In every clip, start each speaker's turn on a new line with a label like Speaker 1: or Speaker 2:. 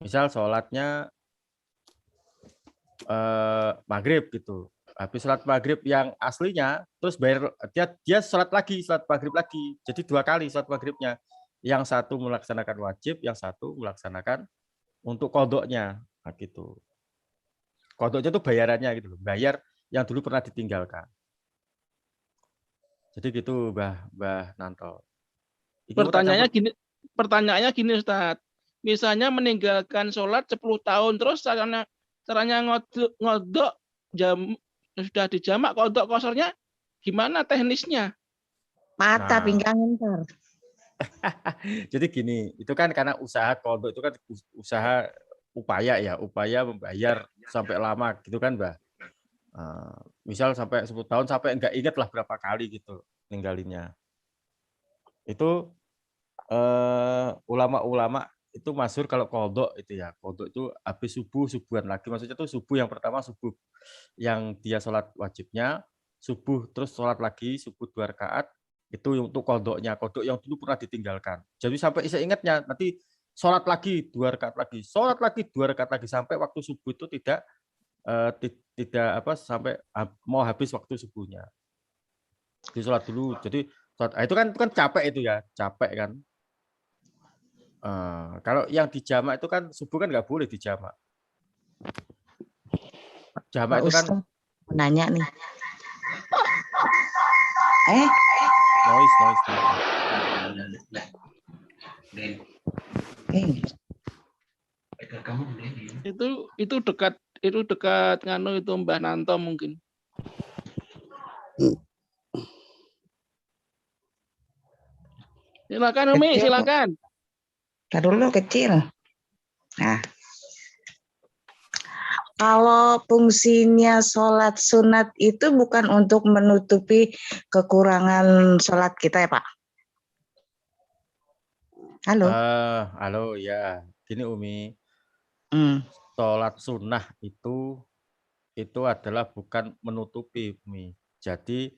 Speaker 1: Misal sholatnya maghrib gitu. Habis sholat maghrib yang aslinya, terus bayar dia sholat maghrib lagi. Jadi 2 kali sholat maghribnya. Yang satu melaksanakan wajib, yang satu melaksanakan untuk kodoknya. Nah, gitu. Kodoknya itu bayarannya gitu loh. Bayar yang dulu pernah ditinggalkan. Jadi gitu, Mbah Nanto.
Speaker 2: Pertanyaannya gini Ustaz. Misalnya meninggalkan sholat 10 tahun terus caranya ngodok jam sudah dijamak kodok kosornya gimana teknisnya?
Speaker 3: Patah pinggang ntar.
Speaker 1: Jadi gini, itu kan karena usaha kodok itu kan usaha upaya membayar sampai lama gitu kan, Mbak. Misal sampai 10 tahun sampai enggak ingat lah berapa kali gitu ninggalinnya. Itu ulama-ulama itu masyhur kalau kodok itu ya. Kodok itu habis subuhan lagi. Maksudnya itu subuh yang pertama subuh yang dia sholat wajibnya, subuh terus sholat lagi, subuh 2 rakaat, itu untuk kodoknya, kodok yang dulu pernah ditinggalkan. Jadi sampai ingatnya nanti sholat lagi 2 rakaat lagi, sholat lagi 2 rakaat lagi sampai waktu subuh itu tidak sampai mau habis waktu subuhnya. Di sholat dulu. Jadi itu kan capek itu ya, capek kan. Kalau yang dijamak itu kan subuh kan nggak boleh dijamak. Jamak
Speaker 3: Pak
Speaker 1: itu kan
Speaker 3: nanya nih.
Speaker 1: Noise.
Speaker 2: Itu dekat nganu itu Mbah Nanto mungkin. Silakan Umi, silakan.
Speaker 3: Tadi dulu kecil. Nah, kalau fungsinya sholat sunat itu bukan untuk menutupi kekurangan sholat kita ya Pak? Halo.
Speaker 1: Halo ya, gini Umi. Sholat sunnah itu adalah bukan menutupi Umi. Jadi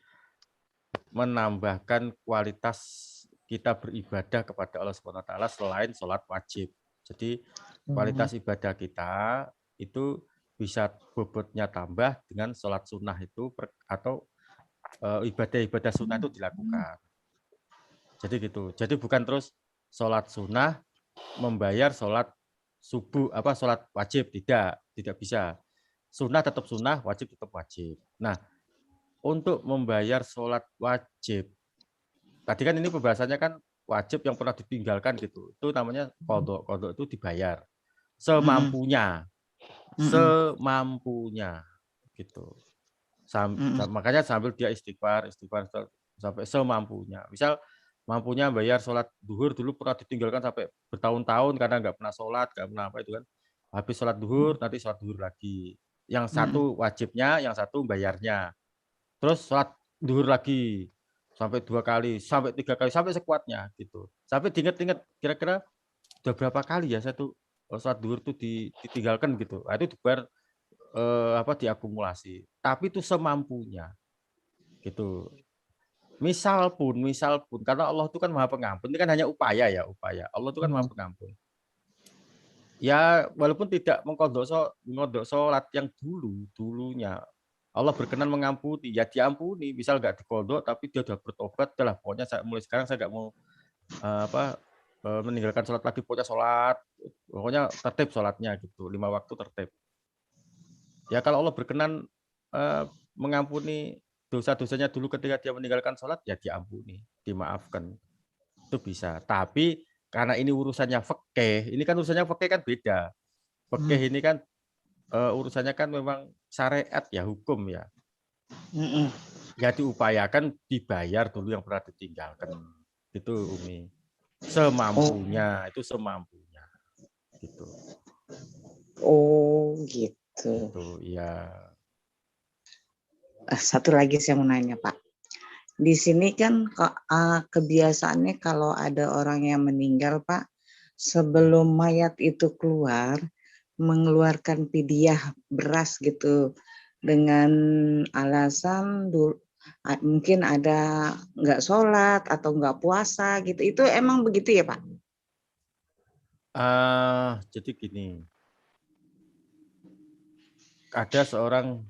Speaker 1: menambahkan kualitas kita beribadah kepada Allah SWT selain sholat wajib. Jadi kualitas ibadah kita itu bisa bobotnya tambah dengan sholat sunnah itu atau ibadah-ibadah sunnah itu dilakukan. Jadi gitu. Jadi bukan terus sholat sunnah membayar sholat subuh sholat wajib, tidak bisa. Sunnah tetap sunnah, wajib tetap wajib. Nah, untuk membayar sholat wajib, tadi kan ini pembahasannya kan wajib yang pernah ditinggalkan gitu. Itu namanya qadha. Qadha itu dibayar semampunya. Gitu. Makanya sambil dia istighfar sampai semampunya. Misal mampunya bayar sholat duhur dulu pernah ditinggalkan sampai bertahun-tahun karena nggak pernah sholat, nggak pernah apa itu kan. Habis sholat duhur, nanti sholat duhur lagi. Yang satu wajibnya, yang satu bayarnya. Terus sholat duhur lagi sampai 2 kali, sampai 3 kali, sampai sekuatnya gitu. Sampai diingat-ingat kira-kira udah berapa kali ya saya tuh sholat duhur tuh ditinggalkan gitu. Nah, itu dibayar diakumulasi. Tapi itu semampunya gitu. Misal pun karena Allah itu kan Maha Pengampun, ini kan hanya upaya. Allah itu kan Maha Pengampun. Ya walaupun tidak mengkodok sholat yang dulunya, Allah berkenan mengampuni, ya diampuni. Misal nggak dikodok tapi dia sudah bertobat, lah pokoknya mulai sekarang saya nggak mau meninggalkan sholat lagi, pokoknya tertib sholatnya gitu, 5 waktu tertib. Ya kalau Allah berkenan mengampuni dosa-dosanya dulu ketika dia meninggalkan sholat, ya diampuni, dimaafkan. Itu bisa. Tapi karena ini urusannya fikih, ini kan urusannya fikih kan beda. Fikih ini kan urusannya kan memang syariat ya, hukum ya. Ya diupayakan dibayar dulu yang pernah ditinggalkan. Itu Umi. Semampunya, itu semampunya. Gitu.
Speaker 3: Oh, gitu.
Speaker 1: Itu ya.
Speaker 3: Satu lagi saya mau nanya Pak. Di sini kan kebiasaannya kalau ada orang yang meninggal Pak, sebelum mayat itu keluar, mengeluarkan pidyah beras gitu dengan alasan mungkin ada nggak sholat atau nggak puasa gitu. Itu emang begitu ya Pak?
Speaker 1: Jadi gini, ada seorang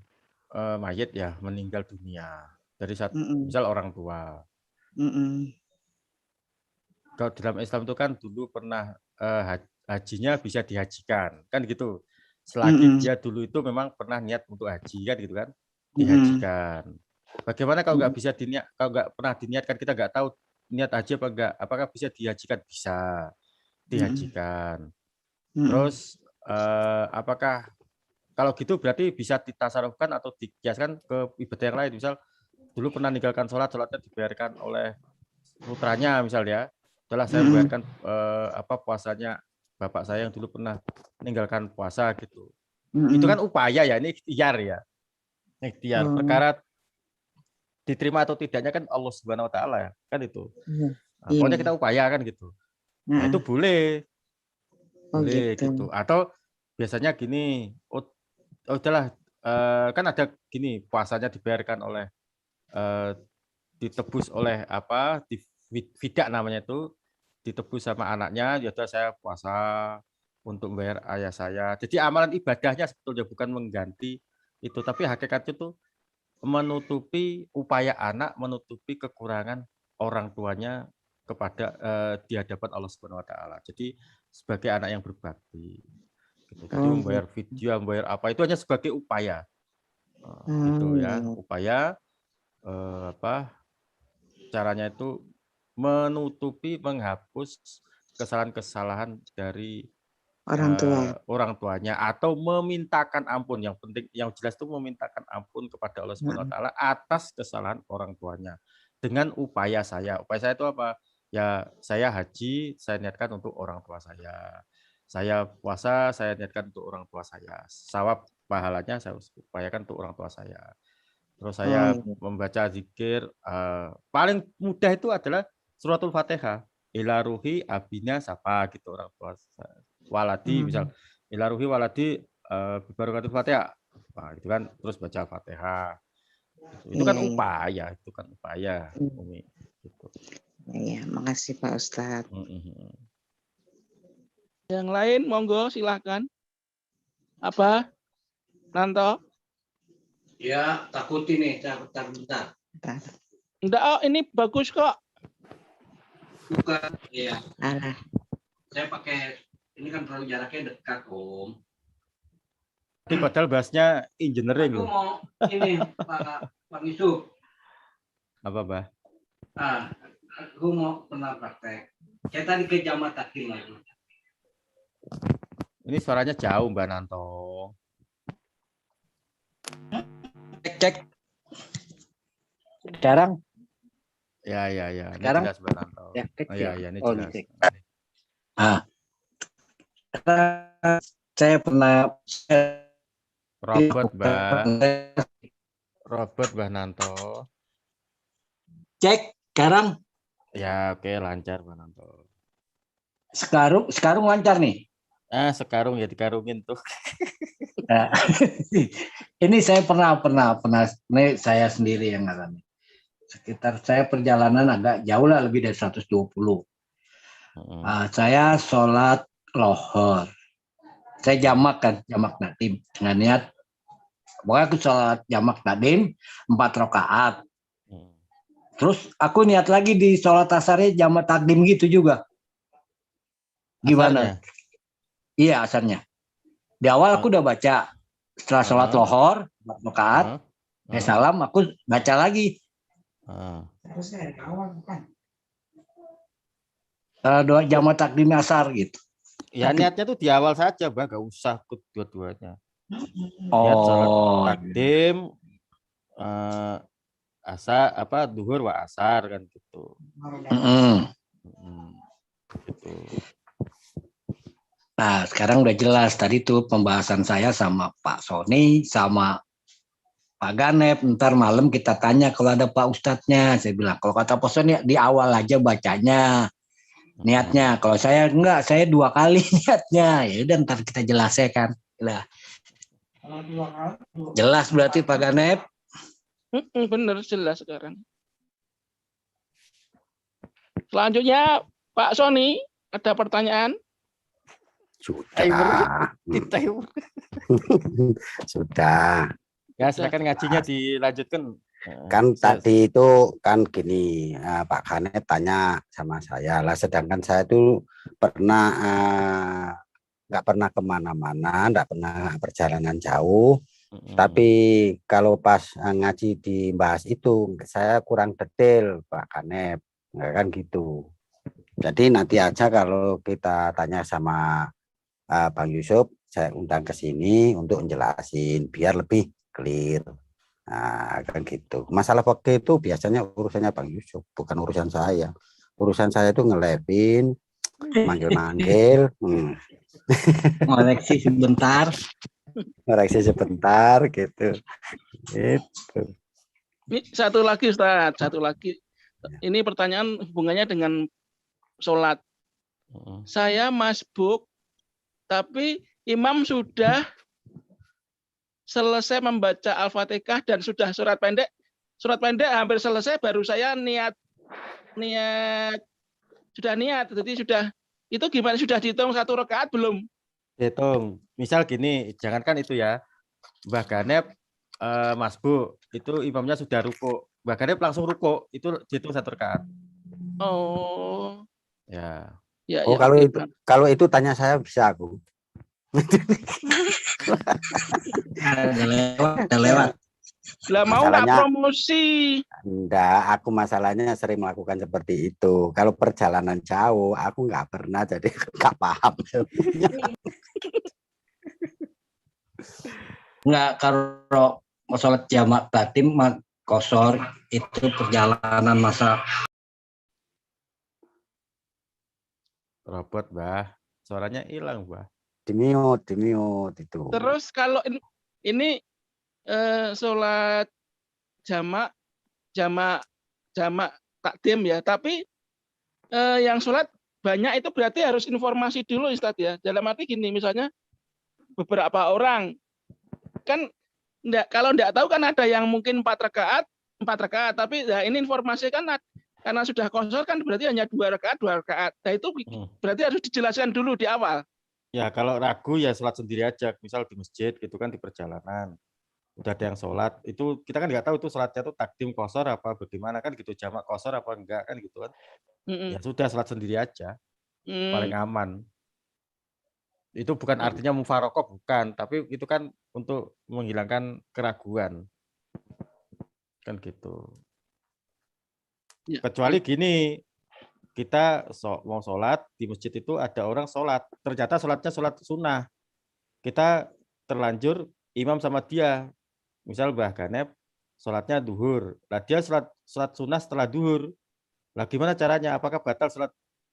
Speaker 1: mayit ya meninggal dunia dari misal orang tua. Kalau dalam Islam itu kan dulu pernah hajinya bisa dihajikan, kan gitu. Selagi dia dulu itu memang pernah niat untuk haji kan gitu kan, dihajikan. Bagaimana kalau nggak bisa diniat, kalau nggak pernah diniatkan, kita nggak tahu niat haji apa enggak, apakah bisa dihajikan? Bisa dihajikan. Terus apakah kalau gitu berarti bisa ditasarufkan atau dikiaskan ke ibadah yang lain. Misal dulu pernah meninggalkan sholatnya dibayarkan oleh putranya misalnya. Setelah saya membayarkan puasanya bapak saya yang dulu pernah meninggalkan puasa gitu. Itu kan upaya ya, ini ikhtiar ya. Ikhtiar. Perkara diterima atau tidaknya kan Allah Subhanahu wa taala ya, kan itu. Nah, pokoknya kita upaya kan gitu. Nah, itu boleh. Boleh gitu. Atau biasanya gini, udahlah, kan ada gini, puasanya dibayarkan oleh ditebus oleh fidak namanya itu, ditebus sama anaknya, ya udah saya puasa untuk membayar ayah saya. Jadi amalan ibadahnya sebetulnya bukan mengganti itu, tapi hakikatnya itu menutupi upaya anak, menutupi kekurangan orang tuanya kepada di hadapan Allah Subhanahu wa taala. Jadi sebagai anak yang berbakti. Gitu. Jadi membayar video, membayar apa itu hanya sebagai upaya. Gitu ya, upaya caranya itu menutupi, menghapus kesalahan-kesalahan dari orang tuanya atau memintakan ampun. Yang penting, yang jelas itu memintakan ampun kepada Allah Subhanahu wa taala atas kesalahan orang tuanya dengan upaya saya. Upaya saya itu apa? Ya, saya haji, saya niatkan untuk orang tua saya. Saya puasa, saya niatkan untuk orang tua saya. Sawab pahalanya saya upayakan untuk orang tua saya. Terus saya membaca zikir, paling mudah itu adalah suratul Fatihah. Ila ruhi abina sapa gitu orang tua waladi, misal ila ruhi waladi bibarakatul Fatihah. Nah, itu kan terus baca Fatihah. Itu kan upaya, Umi. Gitu.
Speaker 3: Iya, makasih Pak Ustadz.
Speaker 2: Yang lain monggo silahkan. Apa? Nanto?
Speaker 4: Ya, takut ini, bentar.
Speaker 2: Enggak, ini bagus kok.
Speaker 4: Bukan, iya. Saya pakai, ini kan terlalu jaraknya dekat, Om.
Speaker 1: Ini padahal bahasnya engineering.
Speaker 4: Aku mau ini, Pak Yusuf.
Speaker 1: Apa, Bah?
Speaker 4: Aku mau pernah praktek. Saya tadi ke Jamat Takdim lagi.
Speaker 1: Ini suaranya jauh, Mbak Nanto.
Speaker 4: Cek. Sekarang?
Speaker 1: Ya.
Speaker 4: Sekarang?
Speaker 1: Ini jelas, Mbak Nanto.
Speaker 4: Ya,
Speaker 1: ini jelas.
Speaker 4: Saya pernah
Speaker 1: Robert, Mbah Nanto.
Speaker 4: Cek, sekarang?
Speaker 1: Ya, oke, lancar, Mbah Nanto.
Speaker 4: Sekarang lancar nih?
Speaker 1: Sekarung ya dikarungin tuh.
Speaker 4: Nah, ini saya pernah ini saya sendiri yang ngalami. Sekitar saya perjalanan agak jauh lah, lebih dari 120. Saya sholat lohor. Saya jamak nakdim dengan niat. Pokoknya aku sholat jamak nakdim 4 rakaat. Terus aku niat lagi di sholat asarnya jamak takdim gitu juga. Gimana? Asarnya? Iya, asarnya. Di awal aku udah baca. Setelah sholat lohor 4 rakaat, salam aku baca lagi. Doa jamak takdim asar gitu.
Speaker 1: Ya niatnya tuh di awal saja, Bang, gak usah ikut dua-duanya. Niat sholat takdim, duhur wa asar kan gitu. Gitu.
Speaker 4: Nah, sekarang udah jelas. Tadi tuh pembahasan saya sama Pak Sony, sama Pak Ganep. Ntar malam kita tanya kalau ada Pak Ustadznya. Saya bilang, kalau kata Pak Sony di awal aja bacanya. Niatnya. Kalau saya enggak, saya 2 kali niatnya. Ya udah ntar kita jelaskan. Lah. Jelas berarti Pak Ganep?
Speaker 2: Bener, jelas sekarang. Selanjutnya Pak Sony, ada pertanyaan?
Speaker 5: Sudah. Sudah.
Speaker 1: Ya, silakan ngajinya dilanjutkan.
Speaker 5: Kan tadi itu kan gini, Pak Ganet tanya sama saya lah, sedangkan saya itu pernah nggak pernah kemana-mana, nggak pernah perjalanan jauh. Tapi kalau pas ngaji dibahas itu, saya kurang detail Pak Ganet, kan gitu. Jadi nanti aja kalau kita tanya sama Bang Yusuf, saya undang ke sini untuk menjelasin biar lebih clear. Nah, kan gitu. Masalah waktu itu biasanya urusannya Bang Yusuf, bukan urusan saya. Urusan saya itu ngelevin, manggil-manggil,
Speaker 4: Ngoreksi sebentar.
Speaker 5: ngoreksi sebentar gitu. Gitu.
Speaker 2: Ini satu lagi Ustaz, satu lagi. Ini pertanyaan hubungannya dengan sholat. Saya masbuk, tapi imam sudah selesai membaca Al-Fatihah dan sudah surat pendek hampir selesai, baru saya niat jadi sudah itu gimana, sudah dihitung 1 rakaat belum?
Speaker 1: Hitung. Misal gini, jangankan itu ya, Mbah Ganep masbuk, itu imamnya sudah ruku, Mbah Ganep langsung ruku, itu dihitung 1 rakaat.
Speaker 2: Oh.
Speaker 1: Ya.
Speaker 2: Ya,
Speaker 5: Oh,
Speaker 2: ya,
Speaker 5: kalau itu tanya saya bisa aku.
Speaker 4: Udah lewat.
Speaker 2: Lah mau nggak promosi?
Speaker 5: Enggak, aku masalahnya sering melakukan seperti itu. Kalau perjalanan jauh, aku nggak pernah, jadi nggak paham.
Speaker 4: Enggak, kalau mau sholat jamak takdim kosor itu perjalanan masa.
Speaker 1: Robot, Mbah. Suaranya hilang, Mbah.
Speaker 5: Dimiut itu.
Speaker 2: Terus kalau ini sholat jamak takdim ya, tapi yang sholat banyak itu berarti harus informasi dulu Ustadz ya. Dalam arti gini, misalnya beberapa orang kan kalau enggak tahu kan ada yang mungkin 4 rakaat, tapi ya ini informasi kan karena sudah kosor kan berarti hanya 2 rakaat. Nah itu berarti harus dijelaskan dulu di awal.
Speaker 1: Ya, kalau ragu ya sholat sendiri aja. Misal di masjid gitu kan, di perjalanan. Udah ada yang sholat, itu kita kan nggak tahu itu sholatnya tuh takdim kosor apa bagaimana kan gitu, jamak kosor apa enggak kan gitu kan. Ya sudah, sholat sendiri aja. Paling aman. Itu bukan artinya mufarokoh, bukan. Tapi itu kan untuk menghilangkan keraguan. Kan gitu.
Speaker 2: Ya.
Speaker 1: Kecuali gini, kita mau sholat di masjid itu ada orang sholat, ternyata sholatnya sholat sunnah, kita terlanjur imam sama dia, misal Mbah Ganep sholatnya duhur, lah dia sholat sunnah setelah duhur, lah gimana caranya, apakah batal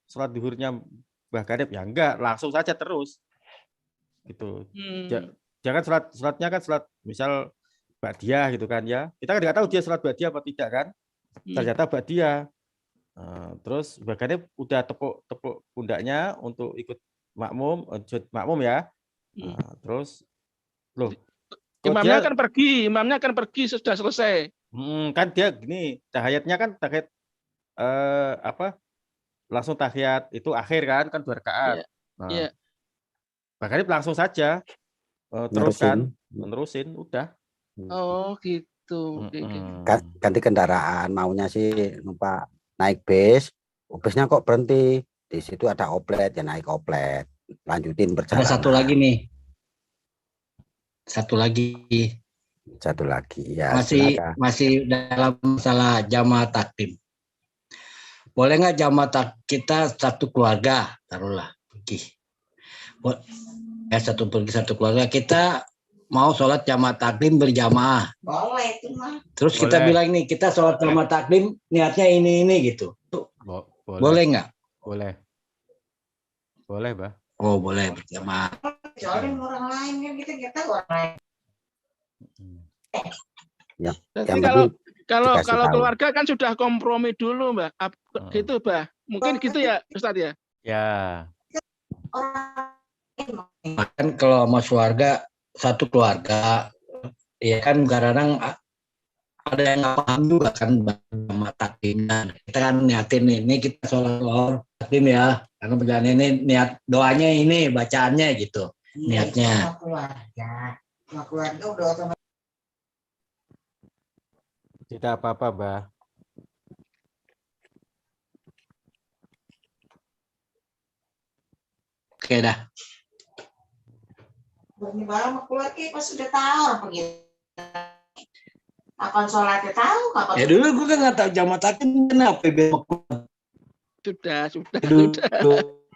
Speaker 1: sholat duhurnya Mbah Ganep? Ya enggak, langsung saja terus gitu. Jangan sholatnya kan sholat misal ba'diyah gitu kan ya, kita kan nggak tahu dia sholat ba'diyah apa tidak kan, ternyata ba'diyah. Terus bahkan udah tepuk pundaknya untuk ikut makmum ya. Terus loh,
Speaker 2: imamnya akan pergi sudah selesai.
Speaker 1: Kan dia gini, tahiyatnya kan tahiyat langsung tahiyat itu akhir kan 2 rakaat.
Speaker 2: Iya.
Speaker 1: Bahkan langsung saja teruskan, menerusin udah.
Speaker 2: Oh gitu.
Speaker 5: Ganti kendaraan, maunya sih numpak naik busnya kok berhenti di situ, ada oplet ya naik oplet, lanjutin perjalanan.
Speaker 4: Ada satu lagi
Speaker 5: ya,
Speaker 4: masih dalam masalah jamaah takdim. Boleh nggak jamaah kita satu keluarga, taruhlah pergi satu keluarga, kita mau sholat jamaah takdim berjamaah.
Speaker 3: Boleh itu mah.
Speaker 4: Terus kita bilang nih, kita sholat jamaah takdim niatnya ini gitu. Boleh nggak?
Speaker 1: Boleh, Bah.
Speaker 4: Oh boleh berjamaah.
Speaker 3: Kecuali orang lain kan kita orang lain.
Speaker 5: Ya.
Speaker 2: Jadi kalau keluarga kan sudah kompromi dulu, Mbak. Gitu, Mbak. Mungkin gitu ya, Ustadz ya.
Speaker 1: Ya.
Speaker 4: Bahkan kalau sama keluarga, satu keluarga, ya kan kadang ada yang nggak paham juga kan sama takdimnya. Kita kan niatin ini kita sholat takdim ya, Karena berjalan ini niat doanya ini bacaannya gitu.
Speaker 3: Iya, itu
Speaker 4: Niatnya.
Speaker 3: sama keluarga. Sama keluarga udah otomatis.
Speaker 1: Tidak apa-apa, Mbah.
Speaker 4: Oke dah.
Speaker 3: Ini barang sama keluarga pas sudah tahu apa gitu. Kapan sholatnya tahu, kapan
Speaker 4: Ya dulu gue kan nggak tahu jam matakin kenapa
Speaker 2: Sudah.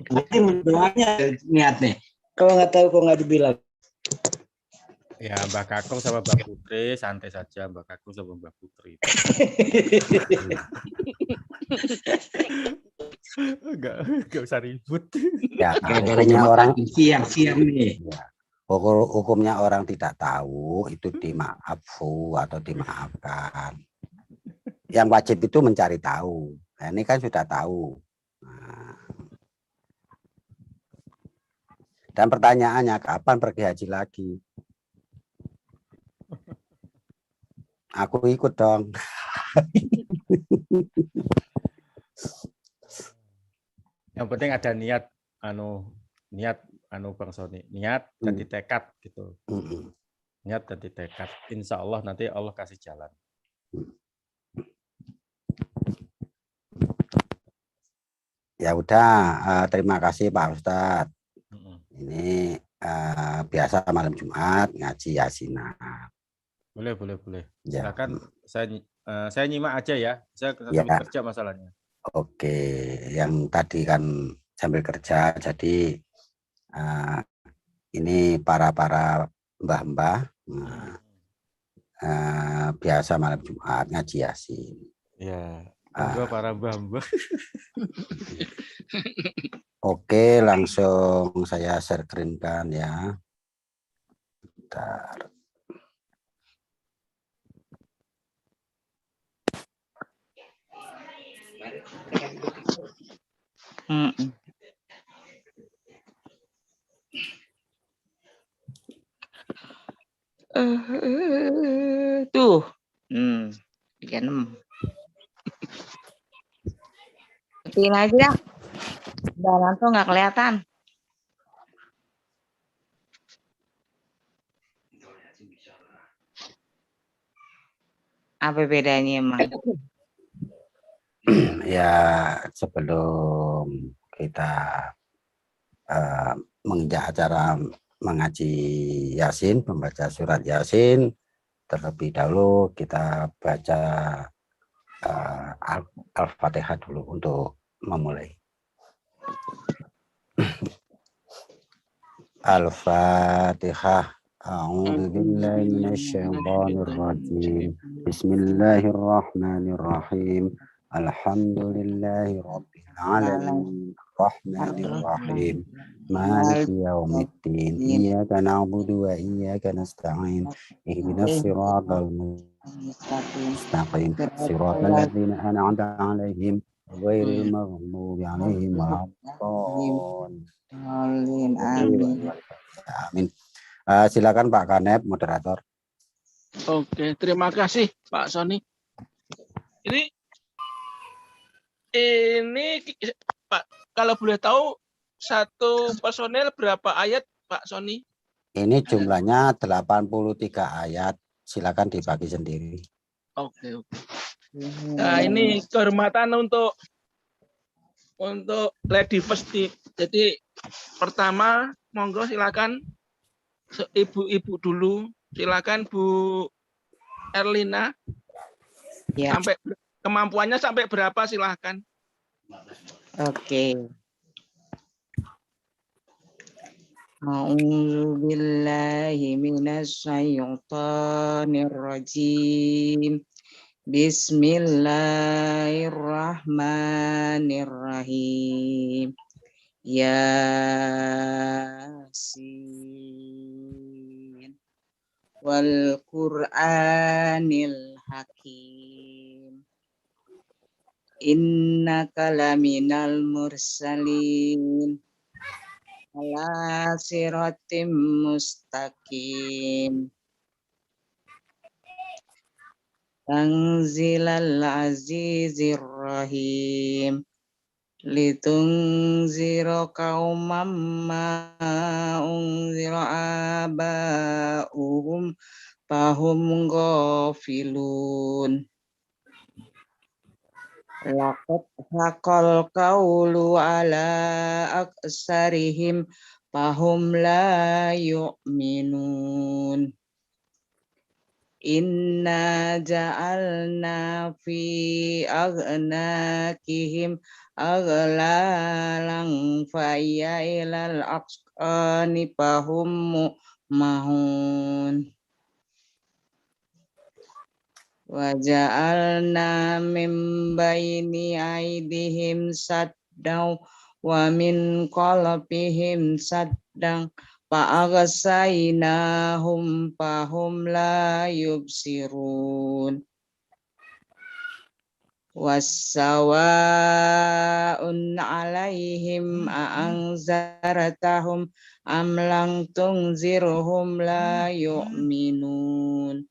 Speaker 4: Berarti doanya niat nih. Kalau nggak tahu kok nggak dibilang.
Speaker 1: Ya, Mbak Kakung sama Mbak Putri, santai saja Mbak Kakung sama Mbak Putri. Enggak usah ribut.
Speaker 5: Ya,
Speaker 4: Gara-gara
Speaker 5: hukumnya
Speaker 4: jam
Speaker 5: orang
Speaker 4: siang-siang nih.
Speaker 5: ya, hukumnya orang tidak tahu itu dimaafu atau dimaafkan. Yang wajib itu mencari tahu. Nah, ini kan sudah tahu. Nah. Dan pertanyaannya kapan pergi haji lagi? Aku ikut dong.
Speaker 1: Yang penting ada niat Bang Sony, niat dan tekad gitu. Niat dan tekad. Insya Allah nanti Allah kasih jalan.
Speaker 5: Ya udah, terima kasih Pak Ustadz. Ini biasa malam Jumat ngaji yasinan.
Speaker 1: Boleh.
Speaker 5: Ya.
Speaker 1: Silakan saya nyimak aja ya. Saya sambil kerja masalahnya.
Speaker 5: Oke, yang tadi kan sambil kerja, jadi ini para mbah-mbah biasa malam Jumat ngaji yasin.
Speaker 1: Ya, para mbah-mbah.
Speaker 5: Oke, langsung saya share-kan ya. Bentar.
Speaker 3: Tuh. 36. Matiin aja. Jalan tuh nggak kelihatan. Apa bedanya emang?
Speaker 5: Ya, sebelum kita menginjak acara mengaji Yasin, membaca surat Yasin, terlebih dahulu kita baca Al-Fatihah dulu untuk memulai. Al-Fatihah. A'udzu billahi minasyaitonir rajim. Bismillahirrahmanirrahim. Alhamdulillahi rabbil alamin. Rahmanir rahim. Maliki yaumiddin. Iyyaka na'budu wa iyyaka nasta'in. Ihdinas siratal mustaqim. Siratal ladzina an'amta 'alaihim ghairil maghdubi 'alaihim waladdallin. Amin. Silakan Pak Kanep, moderator.
Speaker 2: Oke, terima kasih Pak Sony. Ini Pak, kalau boleh tahu satu personel berapa ayat Pak Sony?
Speaker 5: Ini jumlahnya 83 ayat. Silakan dibagi sendiri.
Speaker 2: Oke. Nah, ini kehormatan untuk Lady First. Jadi pertama, monggo silakan ibu-ibu dulu. Silakan Bu Erlina.
Speaker 3: Ya.
Speaker 2: Sampai kemampuannya sampai berapa silakan.
Speaker 3: Oke. A'udzu billahi minasyaitonir rajim. Bismillahirrahmanirrahim. Yasin wal Qur'anil Hakim. Innaka laminal mursalin ala siratim mustaqim. Tanzilal azizir rahim. litunzira qauman ma unzira aba'uhum fahum ghafilun. Laqad haqal qawlu ala aksarihim fahum la yu'minun. Inna ja'alna fi aghnakihim aghlalan fa'ya ilal aqani fahum mahun. Wa ja'alna min baini aydihim saddaw wa min qalbihim saddan fa'agsaynahum fahum la yubsirun. Wassawa'un 'alaihim a'anzartahum am lam tunzirhum la yu'minun.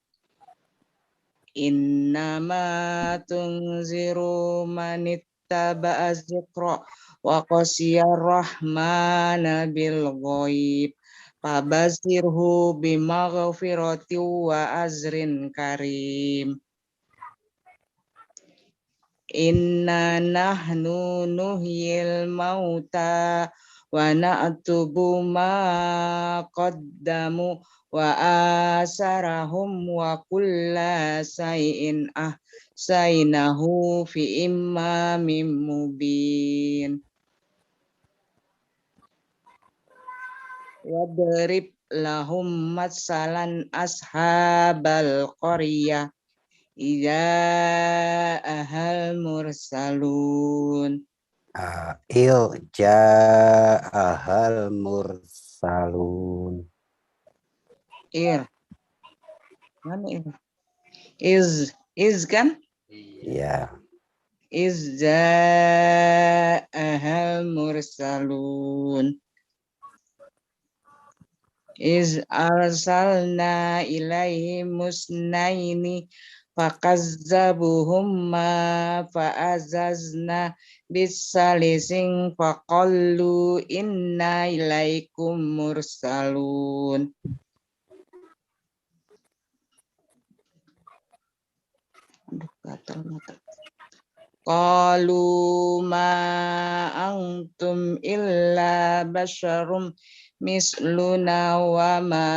Speaker 3: Innama tunziru man ittaba'a dzikra wa qasiyar rahmana bil ghaib fabashirhu bimaghfirati wa azrin karim. Inna nahnu nuhyil mauta wa na'tubu ma qaddamu wa asarahum wa kulla shay'in ahsaynahu fi imamin mubin. Wadrib lahum matsalan ashabal qaryah idza ahal mursalun.
Speaker 5: Ja'ahal mursalun.
Speaker 3: Mana ini? Is kan?
Speaker 5: Ya.
Speaker 3: Iz ja'ahal mursalun. Iz arsalna ilaihim musnaini fakazzabuhumma fa'azazna bisalisin faqallu inna ilaikum mursalun. Qalu ma antum illa basyarum misluna wa ma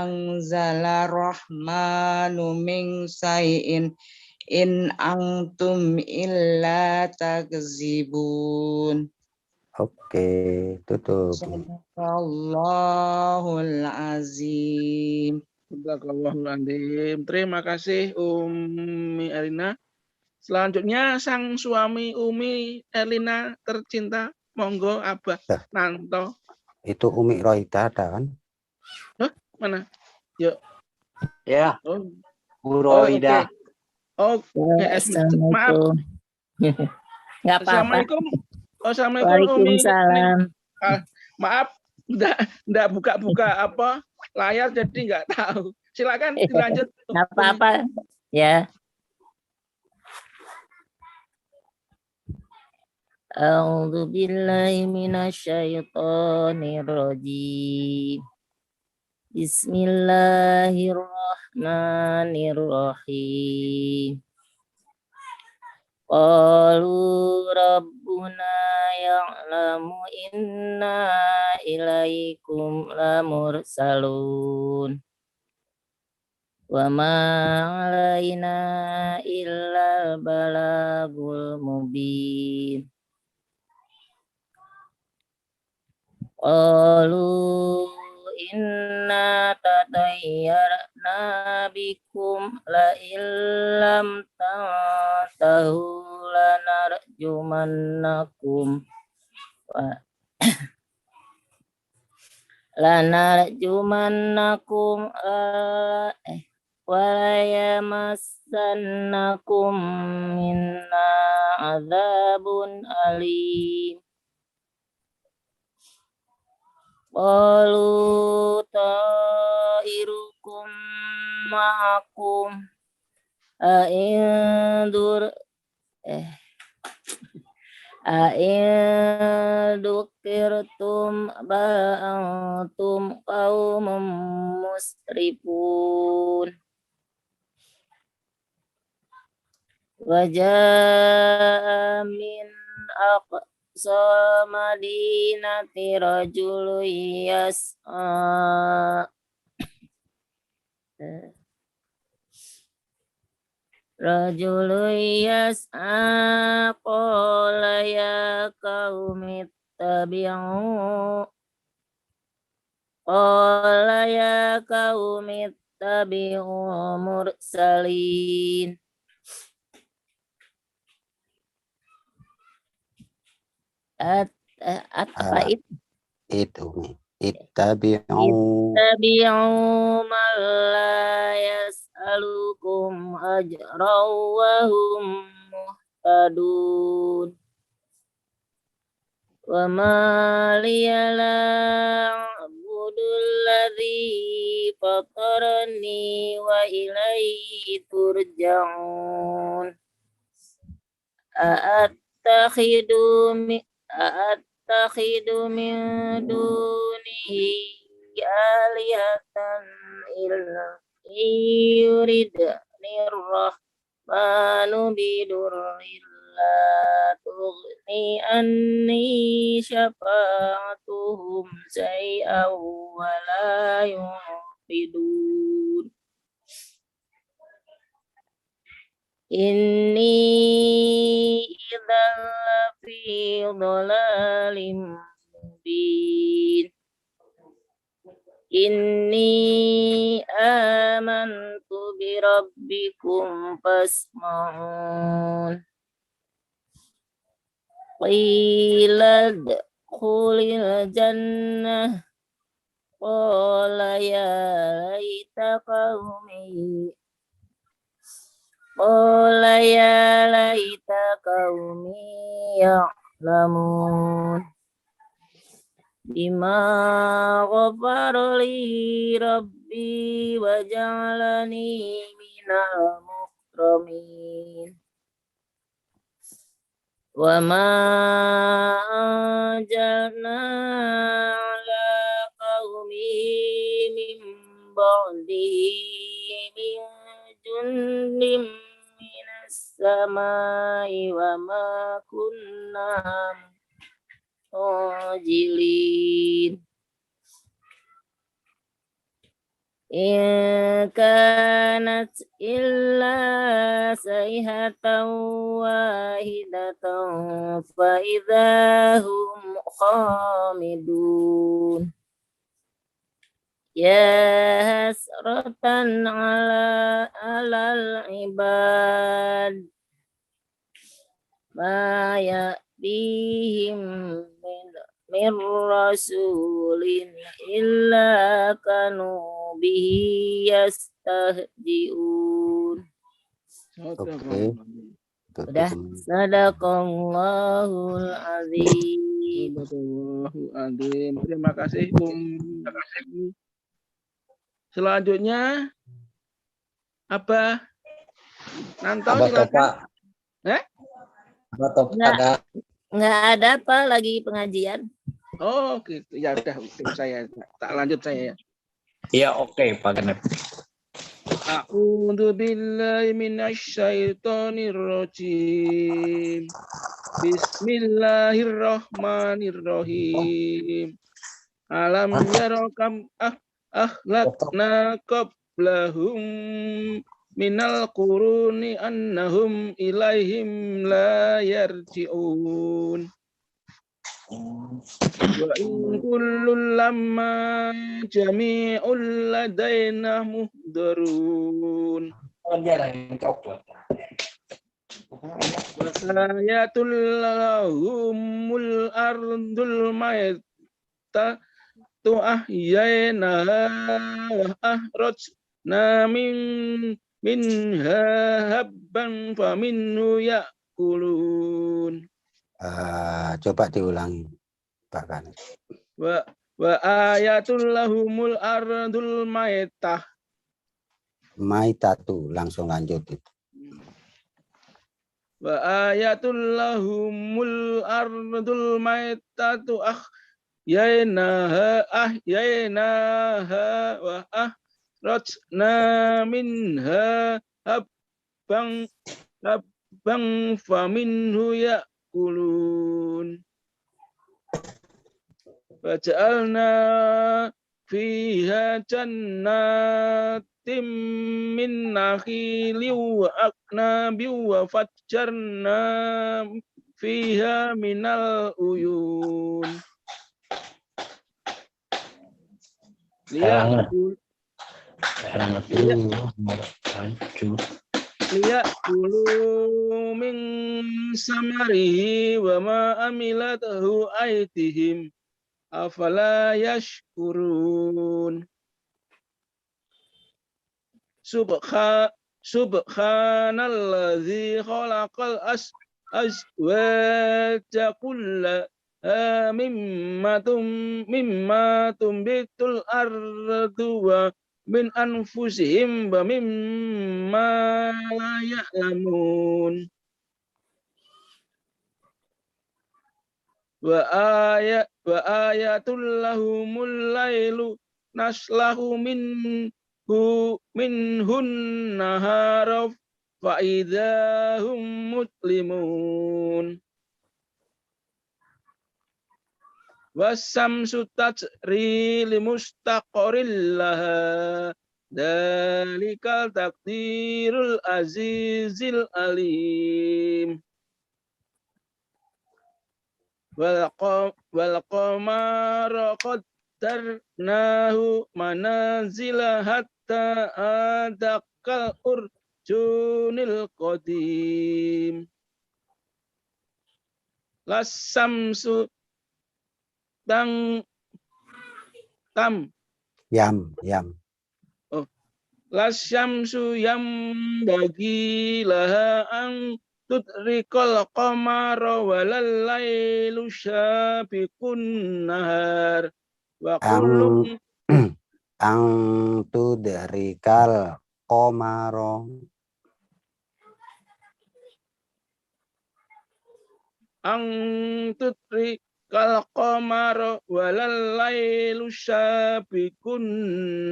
Speaker 3: anzala rahmanu min say'in in antum illa takzibun.
Speaker 5: Oke, tutup.
Speaker 3: Sadaqallahul azim.
Speaker 2: Bismillahirrahmanirrahim. Terima kasih Umi Erlina. Selanjutnya sang suami Umi Erlina tercinta, monggo Abah Nanto.
Speaker 5: Itu Umi Rohita ada kan?
Speaker 2: Hah? Mana? Yuk.
Speaker 4: Ya,
Speaker 2: Oh,
Speaker 4: Bu Roida.
Speaker 2: Oke. Maaf.
Speaker 6: Nggak apa-apa.
Speaker 2: Assalamualaikum. Assalamualaikum Umi.
Speaker 6: Waalaikumsalam.
Speaker 2: Maaf, enggak buka-buka apa layar jadi enggak tahu. Silakan dilanjut.
Speaker 6: Nggak apa-apa. Ya. A'udzu billahi minasyaitonir rajim. Bismillahirrahmanirrahim. Qalu rabbuna ya'lamu inna ilaikum lamursalun. Wa ma 'alaina illa balagul mubin. Qalu inna tatayyarna bikum la illam tantahu lanarjumannakum wa yamassannakum minna adzabun alim. Qalu ta'irukum ma'akum A'in dzukirtum bal antum qaumun musrifun. Wajah min aqsa madinati rajulun yas'a qala ya qaumi ittabi'u mursalin. Apa itu?
Speaker 5: Itu ittabi'u
Speaker 6: Man la yas'alukum ajran wa hum muhtadun. Wa ma liya la a'budu alladhi fatarani wa ilayhi turja'un. A'attakhidu min dunihi alihatan illa yuridni rahmanu bidurrin la tughni anni syafa'atuhum syai'an wa la yunqidun. Inni idzal lafi dhalalim mubin. Inni amantu bi rabbikum fasma'un. Qila dkhulil jannah qala ya laita qaumi ya'lamun bima ghafara li rabbi wa ja'alani minal mukramin. Wa ma anjalna ala qaumi min ba'dihi min jundim minas samai wa ma kunna munzilin. In kanat illa sayhatan wahidatan fa idahum khamidun. Ya hasratan alal ibad ma ya'tihim min rasulin illa kanu bihi yastahzi'un.
Speaker 5: Oke.
Speaker 6: Udah, sadaqallahul azim.
Speaker 2: Terima kasih Selanjutnya Abah Nanto silakan.
Speaker 6: Nggak ada Pak, lagi pengajian.
Speaker 2: Oh gitu, ya udah saya tak lanjut saya ya.
Speaker 4: Iya oke Pak Ganep.
Speaker 2: A'udzu billahi minasyaitonir rajim. Bismillahirrahmanirrahim. Alam yarakam ahlakna qablahum minal quruni annahum ilaihim la yarji'un. Wa in kullun lamma jami'ul ladaina muhdarun. Wasayatul lahumul ardul mayta tu'ahyayna wa ahrajna minha habban faminhu ya'kulun.
Speaker 5: Coba diulangi Pak Ganep.
Speaker 2: Wa ayatul lahumul ardul maytah.
Speaker 5: Maitatu, langsung lanjut itu.
Speaker 2: Wa ayatul lahumul ardul maitatu ahyainaha wa akhrajna minha habban faminhu ya'kulun. Waja'alna fiha jannatin min nakhilin wa aknabin wa fajjarna fiha minal uyun. Liya'kulu min samarihi wa ma amilathu aydihim afala yashkurun. Subhanalladzi khalaqal azwaja kullaha mimma tumbitul ardu wa min anfusihim wa mimma la ya'lamun. Wa ayatul lahumul lailu naslahu minhun nahara fa idahum muslimun. Wasamsu tajri limustaqarril laha dalikal taqdirul azizil alim. Wal qamara qaddarnahu manazila hatta adakal urjunil qadim. Lasamsu
Speaker 5: Yam.
Speaker 2: Oh, lasyamsu yam bagi laha ang tudrikal qamara walal lailu syabiqun nahar wa kullum
Speaker 5: ang tudrikal qamara
Speaker 2: ang tudrikal qamara walal lailu syabiqun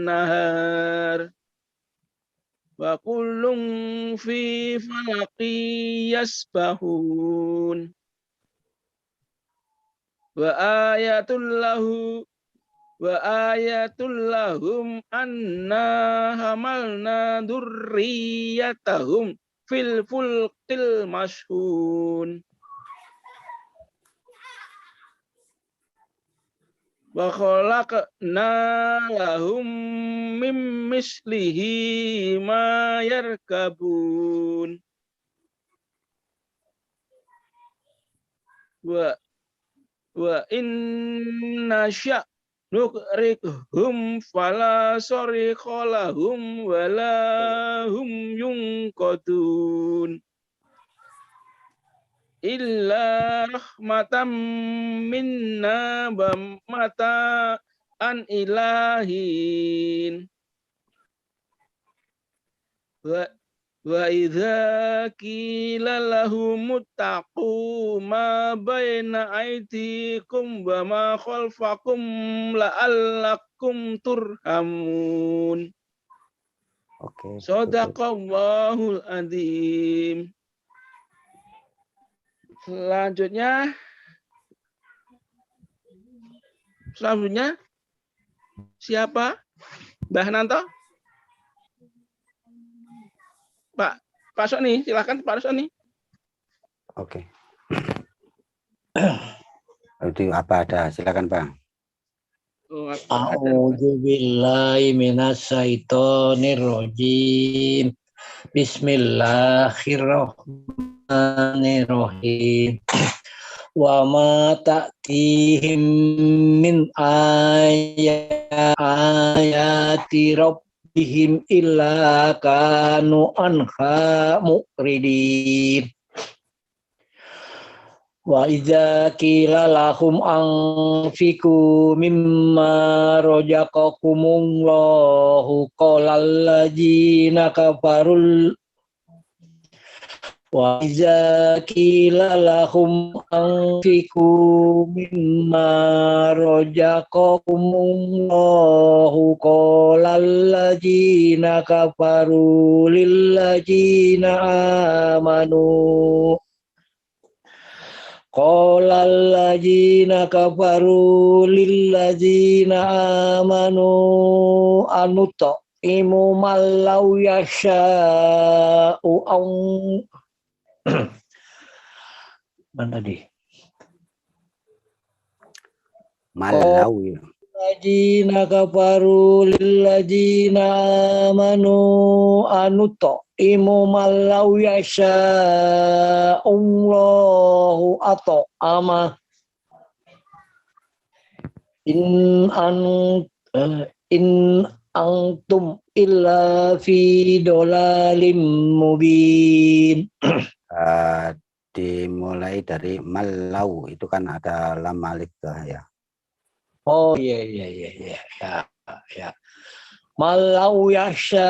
Speaker 2: nahar wa kullum fi falaqi yasbahun. Wa ayatul lahum anna hamalna durriyatahum fil fulqil mashhun. Wa khalaqna lahum mim mislihi ma yarkabun. Wa inna sya' nughriqhum fala sarikha lahum wala hum yunqadun. Illa rahmatam minna wa mata'an ilahin. Wa idza qila lahum ittaqu ma baina aydikum wa ma khalfakum la'allakum turhamun.
Speaker 5: Oke.
Speaker 2: Shadaqallahul adzim. Selanjutnya siapa? Mbah Nanto? Pak Soni, silakan Pak Soni.
Speaker 5: Oke. Itu apa ada? Silakan Bang.
Speaker 7: A'udzu billahi minasyaitonir rajim. Bismillahirrahmanirrahim. Wa ma ta'tihim min ayati rabbihim illa kanu anha muqridin. Wa idza qila lahum anfiqu mimma razaqakumullahu qala allazina kafarul Wa iza qila lahum anfiqu mimma razaqakumullahu qala allazina kafaru lillazina amanu qala allazina kafaru lillazina amanu imu malau yasha'u mana di
Speaker 5: Malau ya.
Speaker 7: lillazina kafaru lillazina amanu imu malau yasha'u Allahu ama in antum illa fi dolalim mubin.
Speaker 5: Dimulai dari malau itu kan ada lam malik ya.
Speaker 7: Oh iya ya. Malau yasha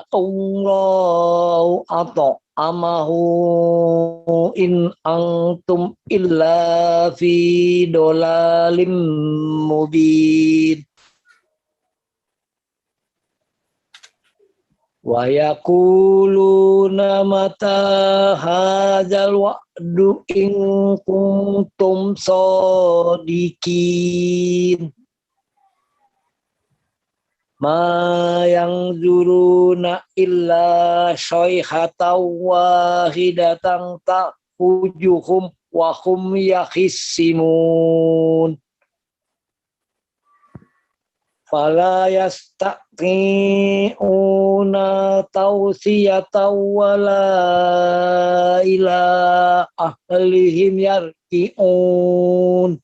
Speaker 7: Allah atau amahu in antum illa fi dolalim mubin. Wa yaquluna mata hadzal wa'du in kuntum shadiqin. Ma yang zuruna illa sayhatan wahidatan ta'hujuhum wa hum yakhisimun. Fala yastati'una tawsiyatan wala ila ahlihim yarji'un.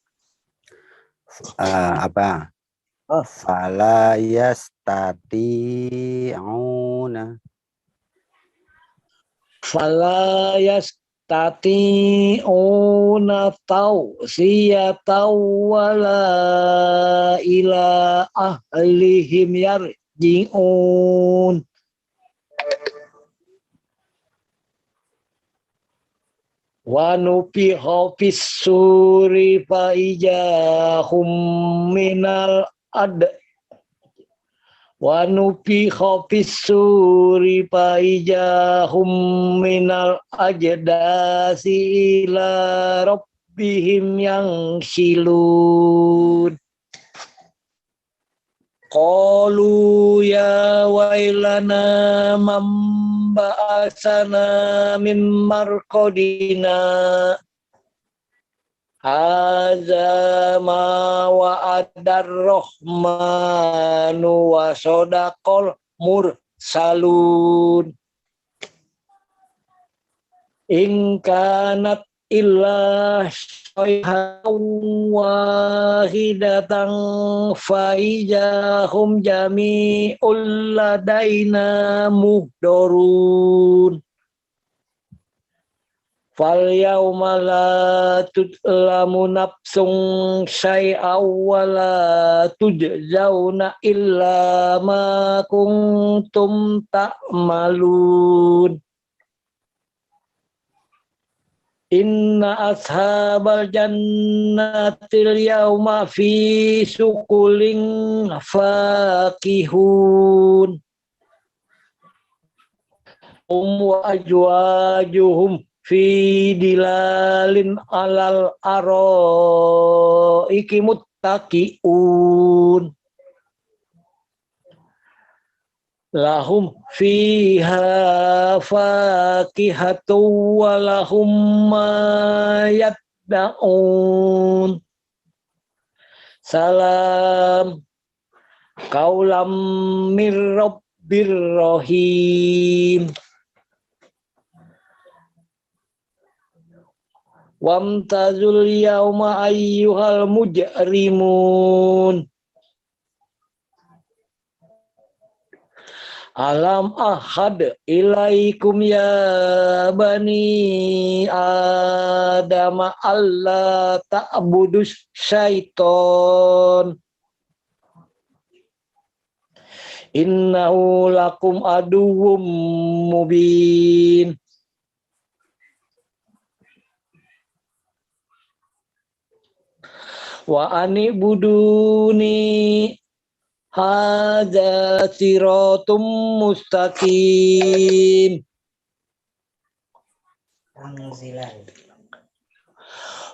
Speaker 5: Apa? Fala yastati'una.
Speaker 7: Fala yastati'una tawsiyatan wala ila ahlihim yarji'un. Wa nufiha fis suri fa ijahum minal wa nufiha fis suri fa ijahum minal ajdasi ila rabbihim yansilun. Qalu ya wailana man ba'asana min marqadina hadza ma wa'adar rahmanu wa sadaqal mursalun. In kanat illa sayhatan wahidatan faijahum jami'ul ladaina muhdorun. Fal yawma la tudlamu nafsun syai'aw wa la tujzauna illa ma kuntum ta'malun. Inna ashabal jannatil yawma fi sukulin fakihun. Wa ajwajuhum fi dilalin alal araiki muttaqiun. Lahum fiha fakihatu wa lahum ma yaddaun. Salam qaulam mir rabbir rahim. Wamtazul yawma ayyuhal mujrimun. Alam ahad ilaikum ya bani Adam alla ta'budus syaiton. Innahu lakum aduwwum mubin. wa anibuduni hadza siratum mustaqim.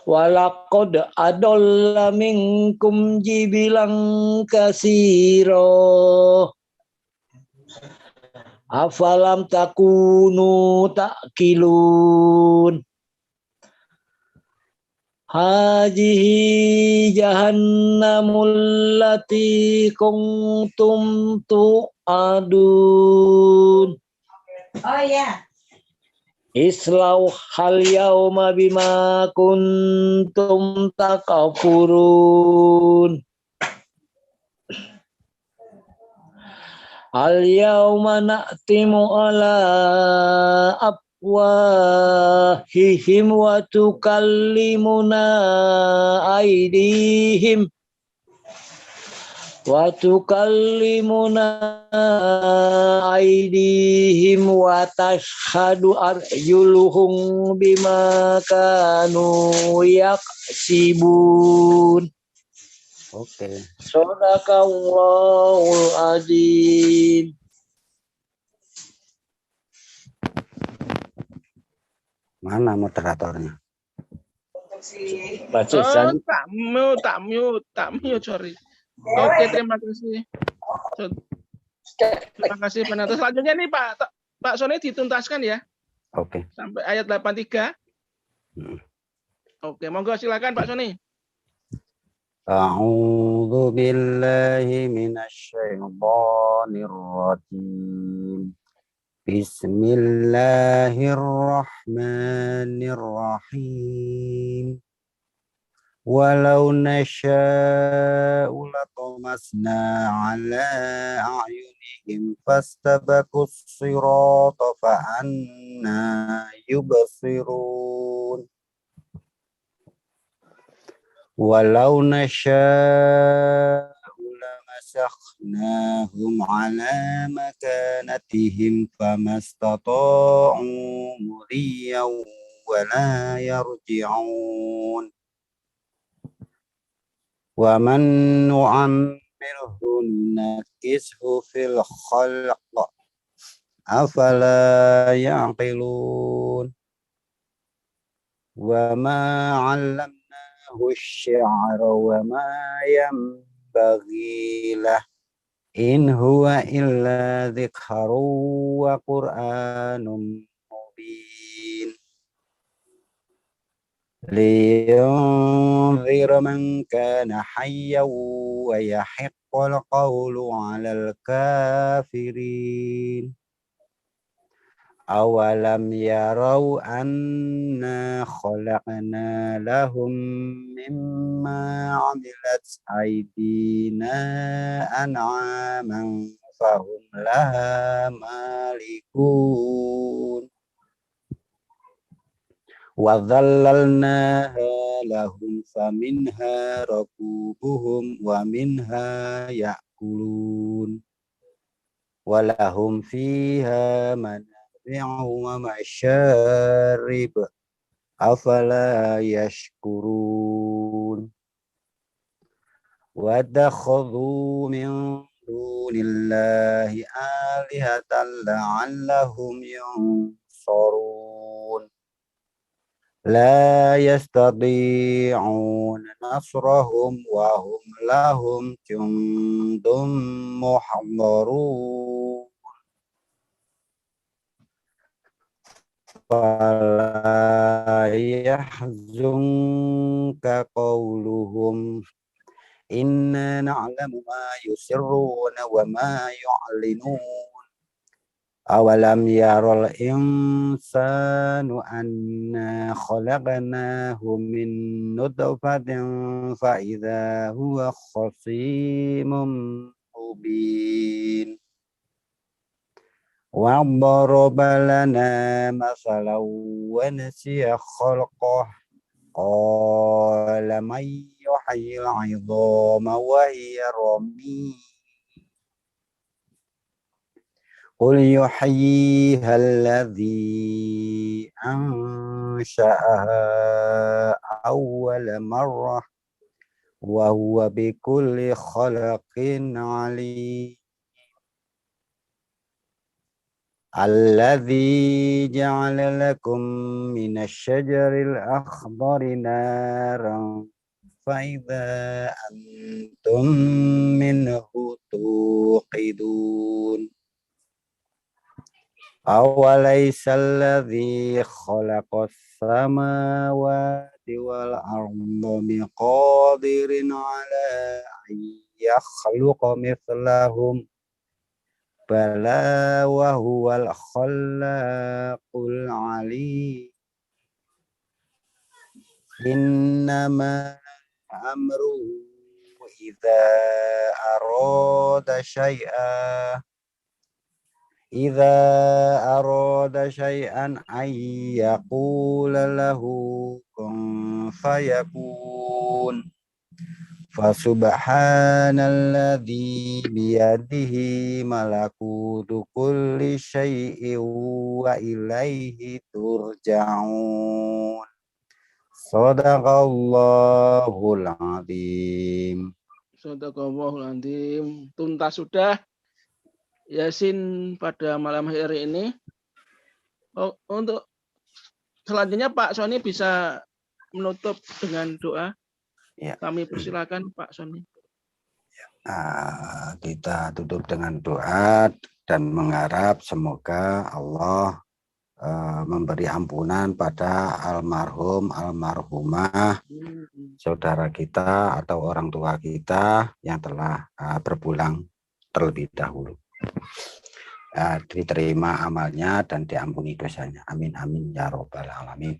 Speaker 7: Walaqad adalla minkum jibilang kasiro. Afalam takunu ta'kilun. Hajihi jahannamul lati kuntum tu'adun.
Speaker 3: Oh ya.
Speaker 7: Islau hal yauma bima kuntum takafurun. Al yauma na'timu ala afwahihim wa tukallimuna aydihim wa tashhadu arjuluhum bima kanu yaksibun.
Speaker 5: Oke.
Speaker 7: Shadaqallahul azim.
Speaker 5: Mana moderatornya?
Speaker 7: Baca
Speaker 2: Oh, tak mute, sorry. Oke, terima kasih. Terima kasih penonton. Selanjutnya nih Pak Sony dituntaskan ya
Speaker 5: Oke.
Speaker 2: sampai ayat 83. Oke, monggo silakan Pak Sony.
Speaker 5: A'udzu billahi minasyaitonir rajim. Bismillahirrahmanirrahim. Walau nasya'u latamasna ala a'yunihim fastabaqus sirata fa'anna yubsirun. Walau nasya'u lamasakhnahum ala makanatihim famastata'u muriyaw wala yarji'un. Wa man nu'ammirhu nunakkishu fil khalq afala ya'qilun. Wa ma 'allamnahu asy-syi'ra wa ma yanbaghi lah in huwa illa dzikrun wa qur'anun mubin. لينذر من كان حيا ويحق القول على الكافرين أولم يروا أنا خلقنا لهم مما عملت أيدينا أنعاما فهم لها مالكون وَظَلَّلْنَاهَا لَهُمْ فَمِنْهَا رَكُوبُهُمْ وَمِنْهَا يَأْكُلُونَ وَلَهُمْ فِيهَا مَنَافِعُ وَمَشَارِبُ أَفَلَا يَشْكُرُونَ وَاتَّخَذُوا مِنْ دُونِ اللَّهِ آلِهَةً لَعَلَّهُمْ يُنْصَرُونَ لا يستطيعون نصرهم وهم لهم جند محضرون فلا يحزنك قولهم إنا نعلم ما يسرون وما يعلنون أولم يرى الإنسان أنا خلقناه من نطفة فإذا هو خصيم مبين وضرب لنا مثلا ونسي خلقه قال من يحيي العظام وهي رميم قل يحييها الذي أنشأها أول مرة wa huwa bikulli khalaqin alim. Alladzi ja'ala lakum minasy-syajaril akhdari naran fa idza antum minhu tuqidun. Awalaysa alladzi khalaqas samawati wal arda biqadirin ala an yakhluqa mithlahum bala wa huwal khallaqul alim. Innama amruhu idza arada syai'an ay yaqula lahu kun fayakun. Fasubhanalladzi biyadihi malakutu kulli syai'in wa ilaihi turja'un. Shadaqallahul azim.
Speaker 2: Shadaqallahul azim. Tuntas sudah Yasin pada malam hari ini. Untuk selanjutnya Pak Sony bisa menutup dengan doa.
Speaker 5: Ya.
Speaker 2: Kami persilakan Pak Sony.
Speaker 5: Kita tutup dengan doa dan mengharap semoga Allah memberi ampunan pada almarhum, almarhumah, saudara kita atau orang tua kita yang telah berpulang terlebih dahulu. Diterima amalnya dan diampuni dosanya. Amin amin ya rabbal alamin.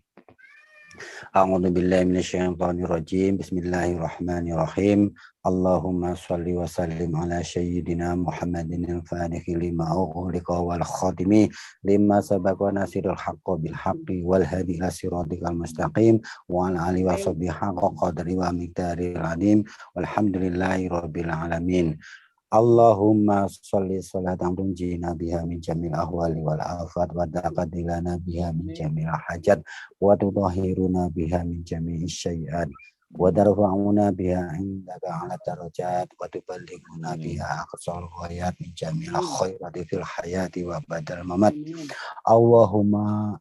Speaker 5: A'udzu billahi minasyaitonir rajim. Bismillahirrahmanirrahim. Allahumma shalli wa sallim ala sayyidina Muhammadin al-fatihi lima ughliqa wal khatimi lima sabaqa nasirul haqqi bil haqqi wal hadi ila siratikal mustaqim wa ala alihi wa sahbihi haqqa qadri wa miqdaril azim. Walhamdulillahi rabbil alamin. Allahumma sholli sholatan tunjina biha min jamil ahwali wal afat wa taqaddilana biha min jamil hajat wa tutahhiruna biha min jamil syai'at wa tarfa'una biha indaka ala darajat wa tuballighuna biha aqsal ghayat min jamil khairati fil hayati wa badal mamat. Allahumma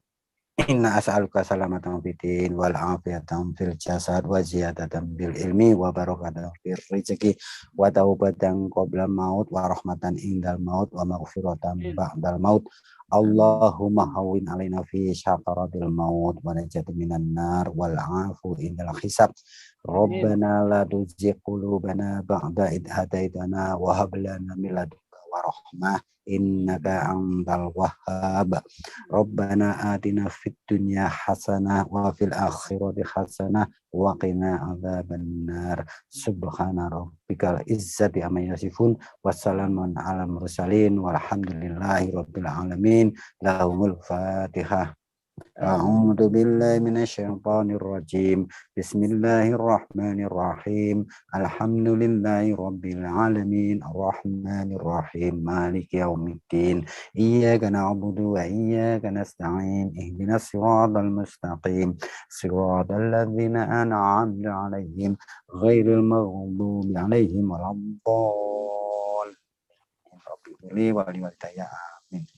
Speaker 5: inna as'aluka salamatan fitin wal afiyatan fil jasad wa ziyadatan bil ilmi wa barakatan fil rizqi wa taubatan qabla maut wa rahmatan indal maut wa maghfiratan ba'dal maut. Allahumma hawwin alaina fi syakaratil maut wa najati minan nar wal afu indal hisab. Rabbana la tuzigh qulubana ba'da idh hadaitana wa hab lana min ladunka wa rahmah innaka antal wahhab. Rabbana atina fid dunya hasanah wa fil akhirati hasanah wa qina adzabannar. Subhana rabbikal izzati amma yasifun wassalamun alal mursalin walhamdulillahi rabbil alamin. Lahumul Fatihah. A'udzu billahi minasyaitonir rajim. Bismillahirrahmanirrahim. Alhamdulillahi rabbil alamin. Arrahmanir rahim. Maliki yaumiddin. Iyyaka na'budu wa iyyaka nasta'in. Ihdinas siratal mustaqim. Siratal ladzina an'amta 'alaihim ghairil maghdubi 'alaihim waladdallin. Amin.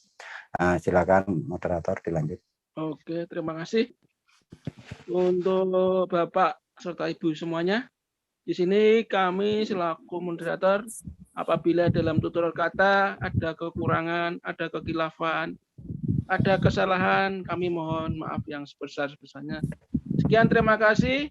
Speaker 5: Silakan moderator dilanjut.
Speaker 2: Oke, terima kasih untuk Bapak serta Ibu semuanya. Di sini kami selaku moderator, apabila dalam tutur kata ada kekurangan, ada kekhilafan, ada kesalahan, kami mohon maaf yang sebesar-besarnya. Sekian, terima kasih.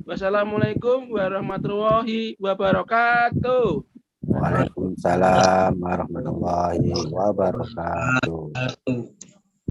Speaker 2: Wassalamualaikum warahmatullahi wabarakatuh.
Speaker 5: Waalaikumsalam warahmatullahi wabarakatuh.